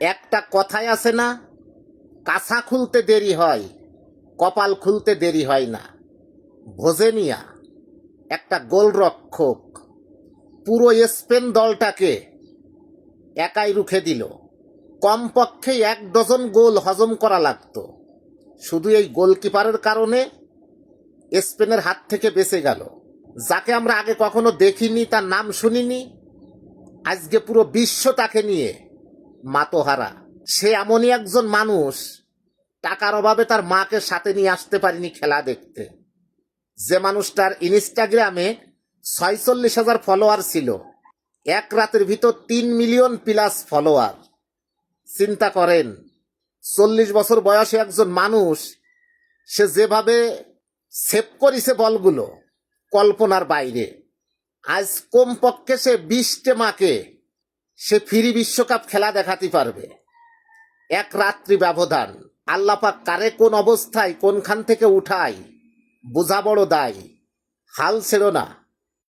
একটা কথাই আছে না, কাছা খুলতে দেরি হয়, কপাল খুলতে দেরি হয় না। ভোজেনিয়া একটা গোলরক্ষক পুরো স্পেন দলটাকে একাই রুখে দিল। কমপক্ষে 1 ডজন গোল হজম করা লাগতো। শুধু এই গোলকিপারের কারণে স্পেনের হাত থেকে বেঁচে গেল। যাকে আমরা আগে কখনো দেখিনি, তার নাম শুনিনি, আজকে পুরো বিশ্ব তাকে নিয়ে মাতোহারা। সে এমনই একজন মানুষ, টাকার অভাবে তার মাকে সাথে নিয়ে আসতে পারিনি খেলা দেখতে। যে মানুষটার ইনস্টাগ্রামে 46,000 ফলোয়ার ছিল, এক রাতের ভিতর 3 মিলিয়ন প্লাস ফলোয়ার। চিন্তা করেন, 40 বছর বয়সে একজন মানুষ, সে যেভাবে সেভ করেছে বলগুলো কল্পনার বাইরে। আজ কমপক্ষে সে 20টে মাকে সে ফ্রি বিশ্বকাপ খেলা দেখাতে পারবে। এক রাত্রি ব্যবধান। আল্লাপাক কারে কোন অবস্থায় কোনখান থেকে উঠায় বোঝা বড় দায়। হাল ছেড়ো না।